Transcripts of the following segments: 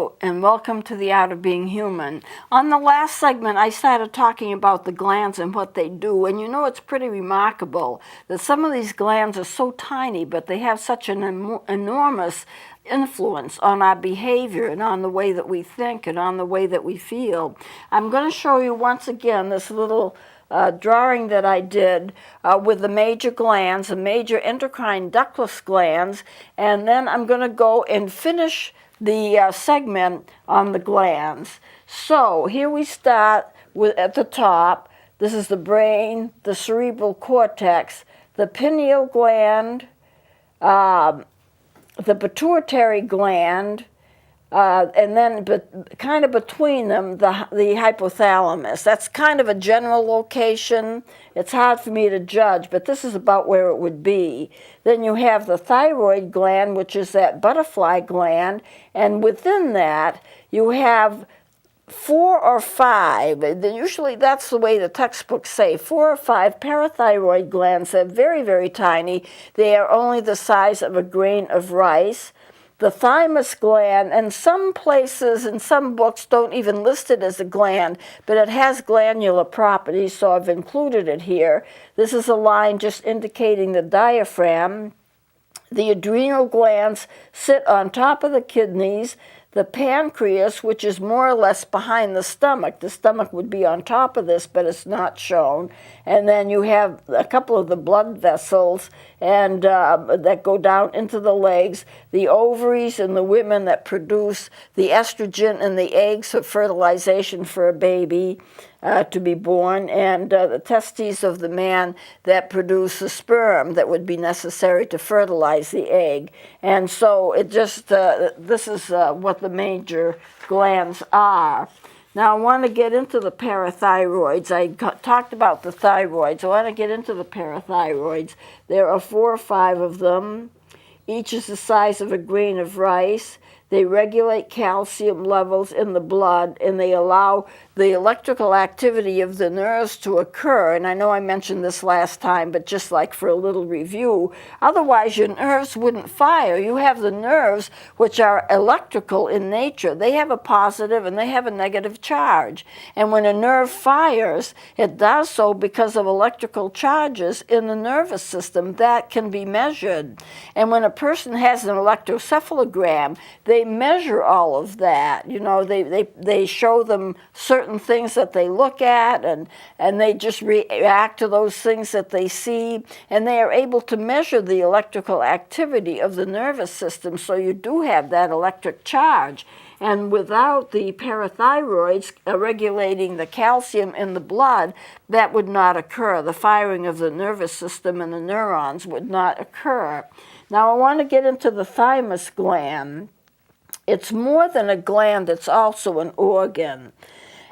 Hello, and welcome to the Art of Being Human. On the last segment, I started talking about the glands and what they do, and you know it's pretty remarkable that some of these glands are so tiny, but they have such an enormous influence on our behavior and on the way that we think and on the way that we feel. I'm going to show you once again this little drawing that I did with the major glands, the major endocrine ductless glands, and then I'm going to go and finish the segment on the glands. So here we start with at the top. This is the brain, the cerebral cortex, the pineal gland, the pituitary gland, and then kind of between them, the hypothalamus. That's kind of a general location. It's hard for me to judge, but this is about where it would be. Then you have the thyroid gland, which is that butterfly gland, and within that you have 4 or 5, usually that's the way the textbooks say, 4 or 5 parathyroid glands. They're very, very tiny. They are only the size of a grain of rice. The thymus gland, and some places and some books don't even list it as a gland, but it has glandular properties, so I've included it here. This is a line just indicating the diaphragm. The adrenal glands sit on top of the kidneys. The pancreas, which is more or less behind the stomach would be on top of this, but it's not shown. And then you have a couple of the blood vessels and that go down into the legs, the ovaries in the women that produce the estrogen in the eggs for fertilization for a baby to be born, and the testes of the man that produce the sperm that would be necessary to fertilize the egg. And so it just, this is what the major glands are. Now I want to get into the parathyroids. I talked about the thyroids. I want to get into the parathyroids. There are 4 or 5 of them. Each is the size of a grain of rice. They regulate calcium levels in the blood, and they allow the electrical activity of the nerves to occur. And I know I mentioned this last time, but just like for a little review, otherwise your nerves wouldn't fire. You have the nerves, which are electrical in nature. They have a positive and they have a negative charge. And when a nerve fires, it does so because of electrical charges in the nervous system that can be measured. And when a person has an electrocephalogram, they measure all of that. You know, they show them certain things that they look at, and they just react to those things that they see, and they are able to measure the electrical activity of the nervous system, so you do have that electric charge. And without the parathyroids regulating the calcium in the blood, that would not occur. The firing of the nervous system and the neurons would not occur. Now I want to get into the thymus gland. It's more than a gland, it's also an organ.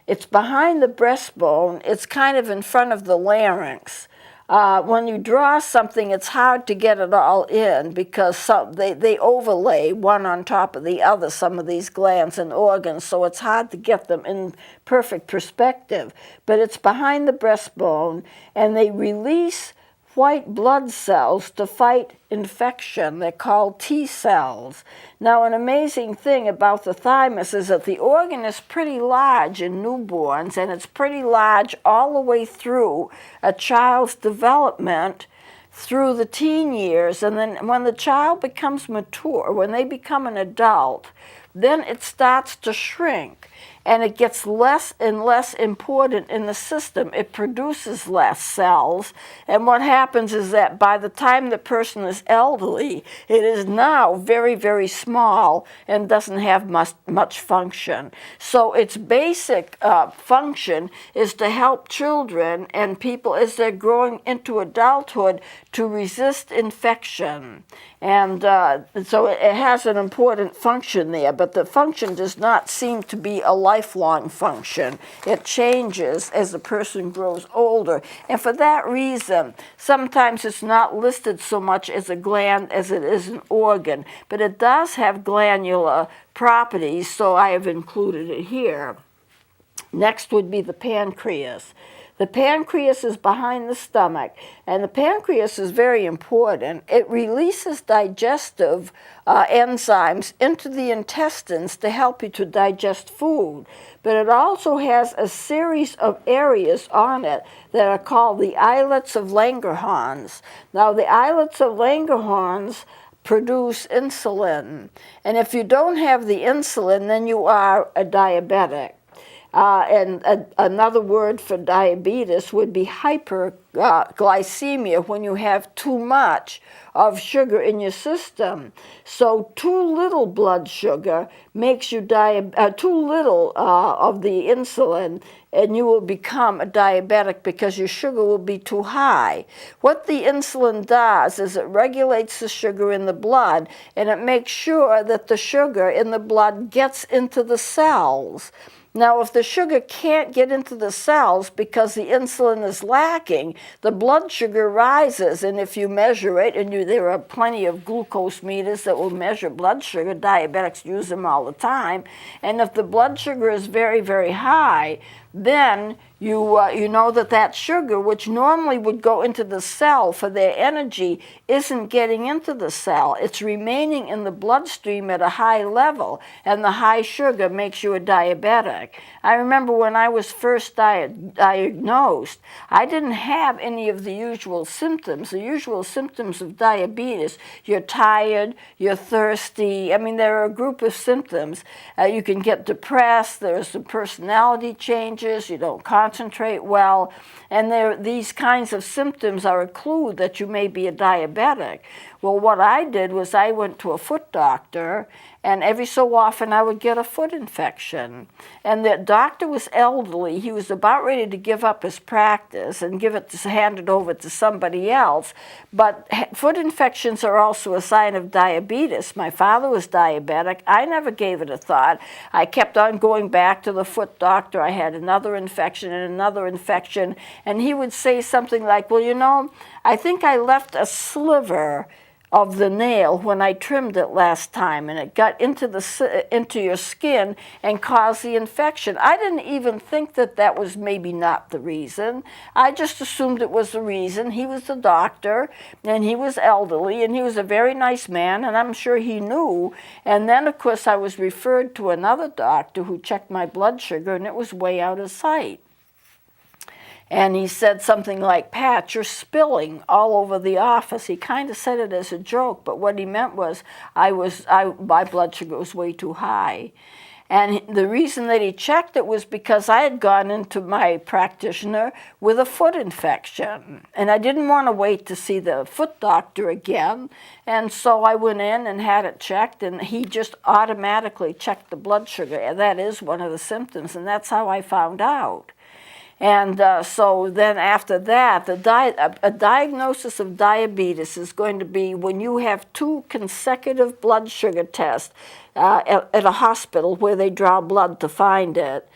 It's behind the breastbone. It's kind of in front of the larynx. When you draw something, it's hard to get it all in because they overlay one on top of the other, some of these glands and organs, so it's hard to get them in perfect perspective. But it's behind the breastbone, and they release white blood cells to fight infection. They're called T cells. Now, an amazing thing about the thymus is that the organ is pretty large in newborns, and it's pretty large all the way through a child's development through the teen years. And then when the child becomes mature, when they become an adult, then it starts to shrink. And it gets less and less important in the system. It produces less cells. And what happens is that by the time the person is elderly, it is now very, very small and doesn't have much function. So its basic function is to help children and people as they're growing into adulthood to resist infection. And so it has an important function there, but the function does not seem to be a lifelong function. It changes as the person grows older. And for that reason, sometimes it's not listed so much as a gland as it is an organ, but it does have glandular properties, so I have included it here. Next would be the pancreas. The pancreas is behind the stomach, and the pancreas is very important. It releases digestive enzymes into the intestines to help you to digest food. But it also has a series of areas on it that are called the islets of Langerhans. Now, the islets of Langerhans produce insulin, and if you don't have the insulin, then you are a diabetic. Another word for diabetes would be hyperglycemia, when you have too much of sugar in your system. So too little blood sugar makes you too little of the insulin, and you will become a diabetic because your sugar will be too high. What the insulin does is it regulates the sugar in the blood, and it makes sure that the sugar in the blood gets into the cells. Now, if the sugar can't get into the cells because the insulin is lacking, the blood sugar rises, and if you measure it, and there are plenty of glucose meters that will measure blood sugar, diabetics use them all the time, and if the blood sugar is very, very high, then you know that sugar, which normally would go into the cell for their energy, isn't getting into the cell. It's remaining in the bloodstream at a high level, and the high sugar makes you a diabetic. I remember when I was first diagnosed, I didn't have any of the usual symptoms. The usual symptoms of diabetes: you're tired, you're thirsty. I mean, there are a group of symptoms. You can get depressed, there's some personality changes, you don't concentrate well, and these kinds of symptoms are a clue that you may be a diabetic. Well, what I did was I went to a foot doctor, and every so often I would get a foot infection. And the doctor was elderly. He was about ready to give up his practice and hand it over to somebody else. But foot infections are also a sign of diabetes. My father was diabetic. I never gave it a thought. I kept on going back to the foot doctor. I had another infection and another infection. And he would say something like, well, you know, I think I left a sliver of the nail when I trimmed it last time, and it got into your skin and caused the infection. I didn't even think that was maybe not the reason. I just assumed it was the reason. He was the doctor, and he was elderly, and he was a very nice man, and I'm sure he knew. And then, of course, I was referred to another doctor who checked my blood sugar, and it was way out of sight. And he said something like, "Pat, you're spilling all over the office." He kind of said it as a joke, but what he meant was my blood sugar was way too high. And the reason that he checked it was because I had gone into my practitioner with a foot infection. And I didn't want to wait to see the foot doctor again. And so I went in and had it checked, and he just automatically checked the blood sugar. And that is one of the symptoms, and that's how I found out. And so then after that, a diagnosis of diabetes is going to be when you have 2 consecutive blood sugar tests at a hospital where they draw blood to find it.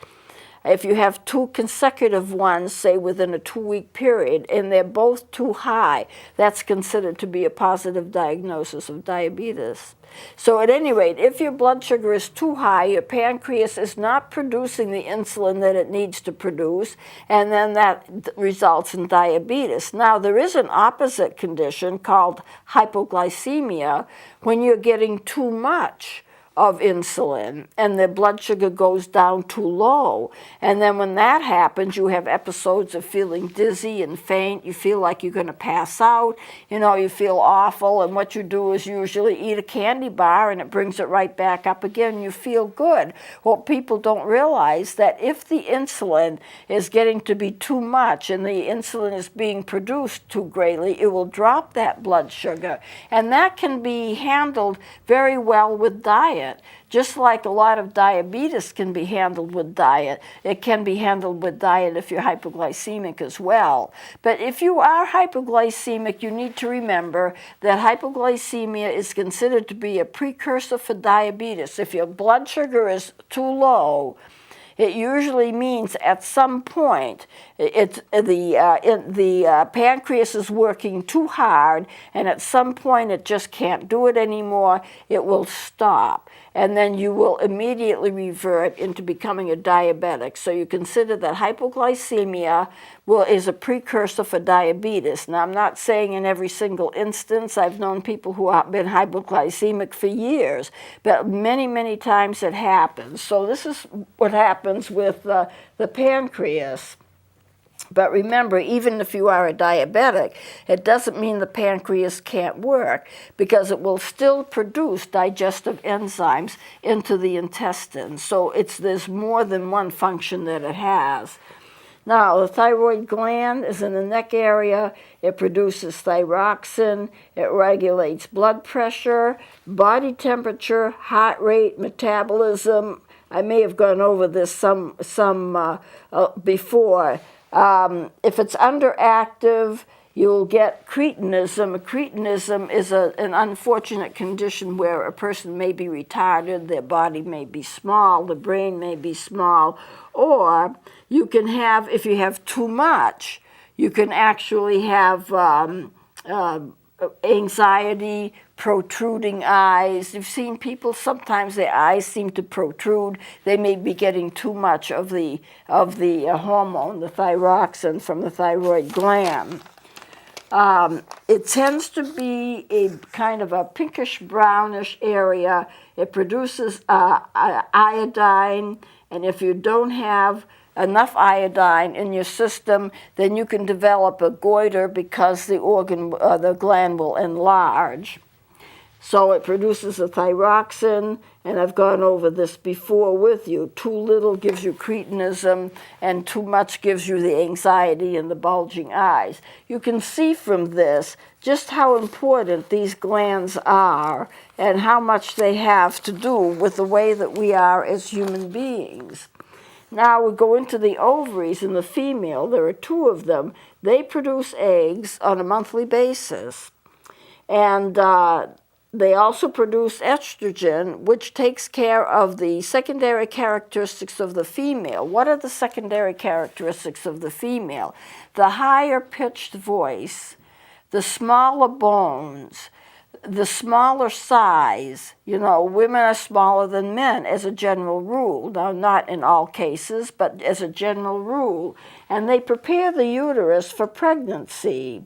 If you have 2 consecutive ones, say within a 2-week period, and they're both too high, that's considered to be a positive diagnosis of diabetes. So at any rate, if your blood sugar is too high, your pancreas is not producing the insulin that it needs to produce, and then that results in diabetes. Now, there is an opposite condition called hypoglycemia, when you're getting too much of insulin and the blood sugar goes down too low. And then when that happens, you have episodes of feeling dizzy and faint. You feel like you're going to pass out. You know, you feel awful, and what you do is usually eat a candy bar and it brings it right back up again. You feel good. Well, people don't realize that if the insulin is getting to be too much and the insulin is being produced too greatly, it will drop that blood sugar. And that can be handled very well with diet. Just like a lot of diabetes can be handled with diet, it can be handled with diet if you're hypoglycemic as well. But if you are hypoglycemic, you need to remember that hypoglycemia is considered to be a precursor for diabetes. If your blood sugar is too low, it usually means at some point the pancreas is working too hard, and at some point it just can't do it anymore. It will stop, and then you will immediately revert into becoming a diabetic. So you consider that hypoglycemia is a precursor for diabetes. Now, I'm not saying in every single instance. I've known people who have been hypoglycemic for years, but many, many times it happens. So this is what happens with the pancreas. But remember, even if you are a diabetic, it doesn't mean the pancreas can't work, because it will still produce digestive enzymes into the intestines. So there's more than one function that it has. Now, the thyroid gland is in the neck area. It produces thyroxine. It regulates blood pressure, body temperature, heart rate, metabolism. I may have gone over this some before. If it's underactive, you'll get cretinism. Cretinism is an unfortunate condition where a person may be retarded, their body may be small, the brain may be small, or you can have, if you have too much, you can actually have anxiety, protruding eyes. You've seen people, sometimes their eyes seem to protrude. They may be getting too much of the hormone, the thyroxine, from the thyroid gland. It tends to be a kind of a pinkish brownish area. It produces iodine, and if you don't have enough iodine in your system, then you can develop a goiter because the gland will enlarge. So it produces a thyroxine, and I've gone over this before with you. Too little gives you cretinism, and too much gives you the anxiety and the bulging eyes. You can see from this just how important these glands are and how much they have to do with the way that we are as human beings. Now we go into the ovaries in the female. There are two of them. They produce eggs on a monthly basis. And they also produce estrogen, which takes care of the secondary characteristics of the female. What are the secondary characteristics of the female? The higher pitched voice, the smaller bones, the smaller size. You know, women are smaller than men as a general rule. Now, not in all cases, but as a general rule. And they prepare the uterus for pregnancy.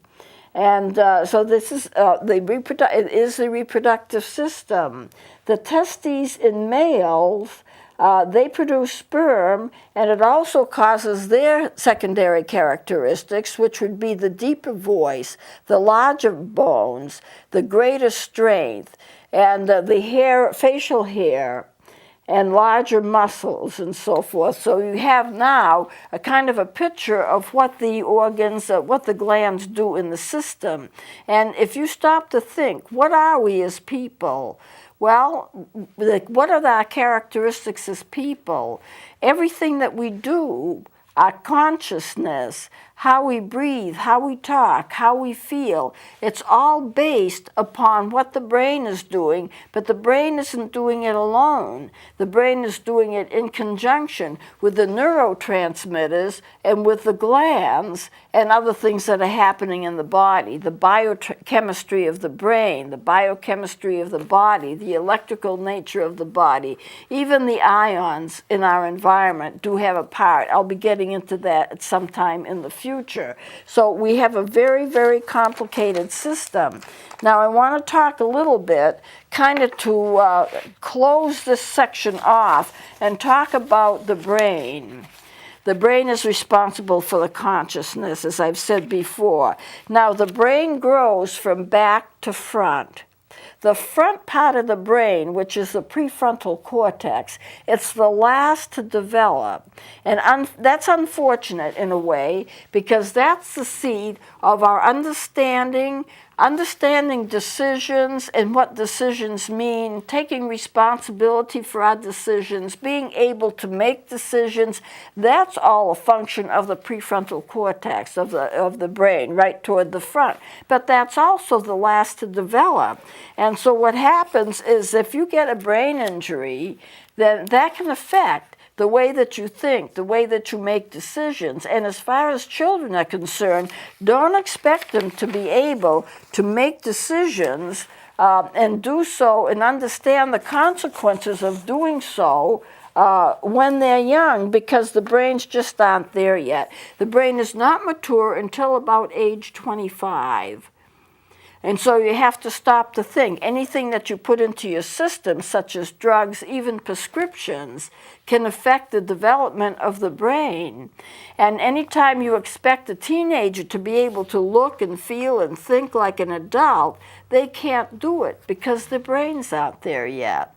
And so this is it is the reproductive system. The testes in males, they produce sperm, and it also causes their secondary characteristics, which would be the deeper voice, the larger bones, the greater strength, and the hair, facial hair, and larger muscles and so forth. So you have now a kind of a picture of what the organs, what the glands do in the system. And if you stop to think, what are we as people? Well, what are our characteristics as people? Everything that we do, our consciousness, how we breathe, how we talk, how we feel, it's all based upon what the brain is doing, but the brain isn't doing it alone. The brain is doing it in conjunction with the neurotransmitters and with the glands and other things that are happening in the body, the biochemistry of the brain, the biochemistry of the body, the electrical nature of the body. Even the ions in our environment do have a part. I'll be getting into that at some time in the future. So we have a very, very complicated system. Now I want to talk a little bit, kind of to close this section off and talk about the brain. The brain is responsible for the consciousness, as I've said before. Now the brain grows from back to front. The front part of the brain, which is the prefrontal cortex, it's the last to develop. And that's unfortunate in a way, because that's the seat of our understanding decisions and what decisions mean, taking responsibility for our decisions, being able to make decisions. That's all a function of the prefrontal cortex of the brain, right toward the front. But that's also the last to develop. And so what happens is if you get a brain injury, then that can affect the way that you think, the way that you make decisions. And as far as children are concerned, don't expect them to be able to make decisions and do so and understand the consequences of doing so when they're young, because the brains just aren't there yet. The brain is not mature until about age 25. And so you have to stop to think. Anything that you put into your system, such as drugs, even prescriptions, can affect the development of the brain. And anytime you expect a teenager to be able to look and feel and think like an adult, they can't do it because their brains aren't there yet.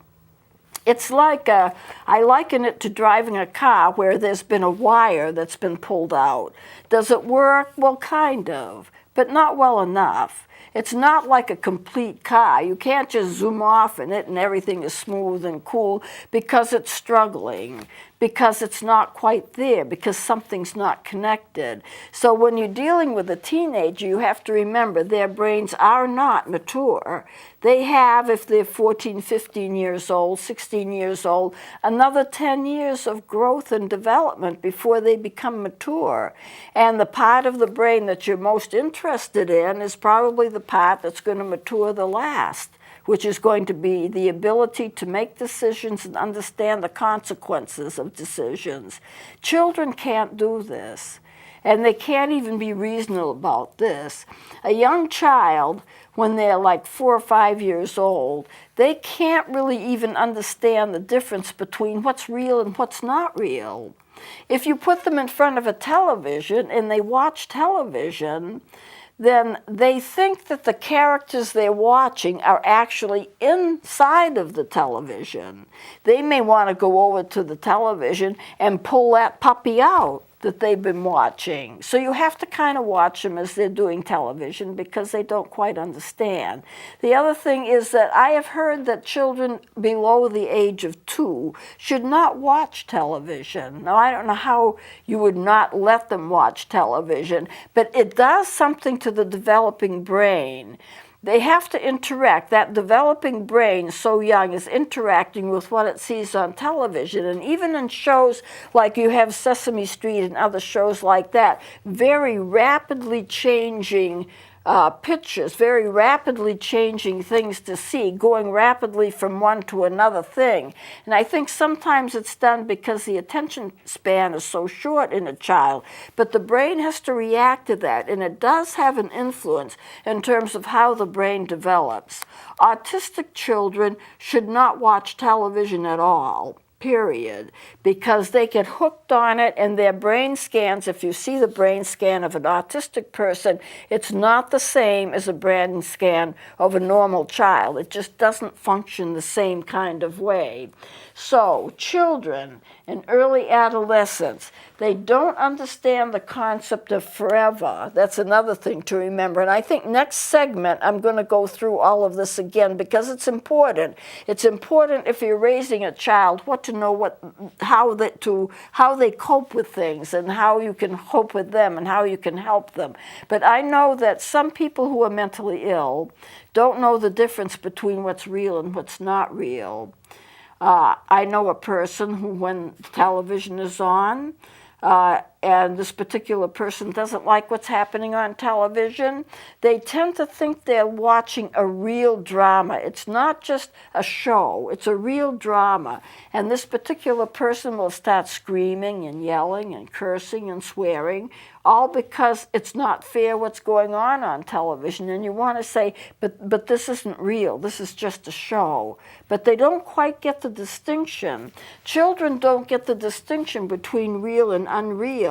It's like, I liken it to driving a car where there's been a wire that's been pulled out. Does it work? Well, kind of, but not well enough. It's not like a complete car. You can't just zoom off in it and everything is smooth and cool because it's struggling, because it's not quite there, because something's not connected. So when you're dealing with a teenager, you have to remember their brains are not mature. They have, if they're 14, 15 years old, 16 years old, another 10 years of growth and development before they become mature. And the part of the brain that you're most interested in is probably the part that's going to mature the last, which is going to be the ability to make decisions and understand the consequences of decisions. Children can't do this, and they can't even be reasonable about this. A young child, when they're like 4 or 5 years old, they can't really even understand the difference between what's real and what's not real. If you put them in front of a television and they watch television, then they think that the characters they're watching are actually inside of the television. They may want to go over to the television and pull that puppy out that they've been watching. So you have to kind of watch them as they're doing television because they don't quite understand. The other thing is that I have heard that children below the age of 2 should not watch television. Now, I don't know how you would not let them watch television, but it does something to the developing brain. They have to interact. That developing brain, so young, is interacting with what it sees on television. And even in shows like you have Sesame Street and other shows like that, very rapidly changing pictures, very rapidly changing things to see, going rapidly from one to another thing. And I think sometimes it's done because the attention span is so short in a child, but the brain has to react to that, and it does have an influence in terms of how the brain develops. Autistic children should not watch television at all, period, because they get hooked on it, and their brain scans, if you see the brain scan of an autistic person, it's not the same as a brain scan of a normal child. It just doesn't function the same kind of way. So children and early adolescents, they don't understand the concept of forever. That's another thing to remember. And I think next segment I'm going to go through all of this again because it's important. It's important if you're raising a child what to know how they cope with things and how you can cope with them and how you can help them. But I know that some people who are mentally ill don't know the difference between what's real and what's not real. I know a person who, when television is on, and this particular person doesn't like what's happening on television, they tend to think they're watching a real drama. It's not just a show, it's a real drama. And this particular person will start screaming and yelling and cursing and swearing, all because it's not fair what's going on television. And you want to say, but this isn't real, this is just a show. But they don't quite get the distinction. Children don't get the distinction between real and unreal.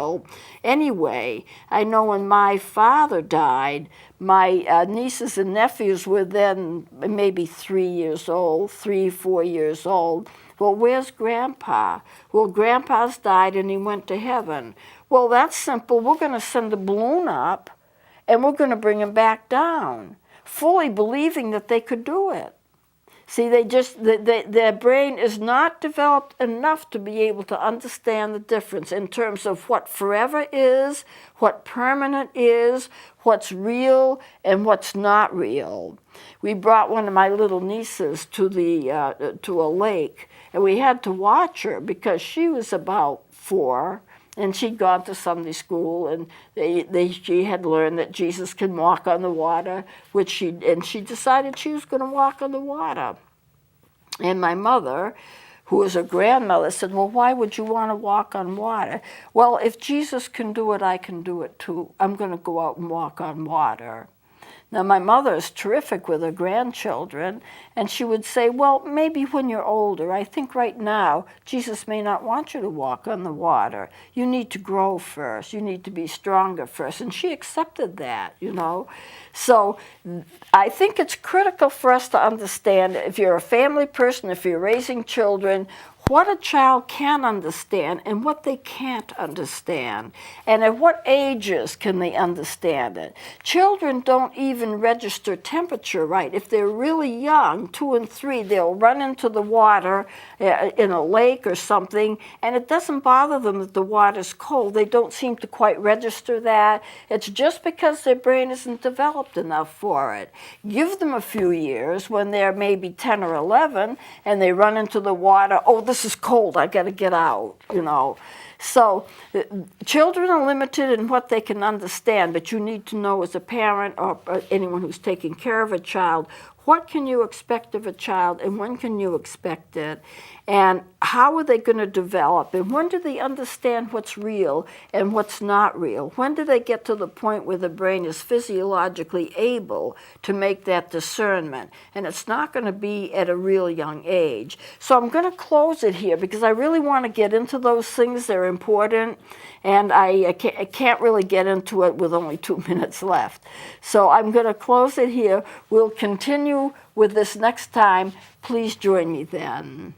Anyway, I know when my father died, my nieces and nephews were then maybe 3 years old, 3, 4 years old. Well, where's Grandpa? Well, Grandpa's died and he went to heaven. Well, that's simple. We're going to send a balloon up and we're going to bring him back down, fully believing that they could do it. See, their brain is not developed enough to be able to understand the difference in terms of what forever is, what permanent is, what's real, and what's not real. We brought one of my little nieces to a lake, and we had to watch her because she was about 4, and she'd gone to Sunday school, and she had learned that Jesus can walk on the water, and she decided she was going to walk on the water. And my mother, who was her grandmother, said, well, why would you want to walk on water? Well, if Jesus can do it, I can do it too. I'm going to go out and walk on water. Now, my mother is terrific with her grandchildren, and she would say, well, maybe when you're older. I think right now, Jesus may not want you to walk on the water. You need to grow first. You need to be stronger first. And she accepted that, you know. So I think it's critical for us to understand, if you're a family person, if you're raising children, what a child can understand and what they can't understand, and at what ages can they understand it. Children don't even register temperature right. If they're really young, 2 and 3, they'll run into the water in a lake or something, and it doesn't bother them that the water's cold. They don't seem to quite register that. It's just because their brain isn't developed enough for it. Give them a few years when they're maybe 10 or 11, and they run into the water, oh, this is cold, I got to get out, you know. So children are limited in what they can understand, but you need to know as a parent or anyone who's taking care of a child, what can you expect of a child and when can you expect it? And how are they going to develop? And when do they understand what's real and what's not real? When do they get to the point where the brain is physiologically able to make that discernment? And it's not going to be at a real young age. So I'm going to close it here because I really want to get into those things. They're important. And I can't really get into it with only 2 minutes left. So I'm going to close it here. We'll continue with this next time. Please join me then.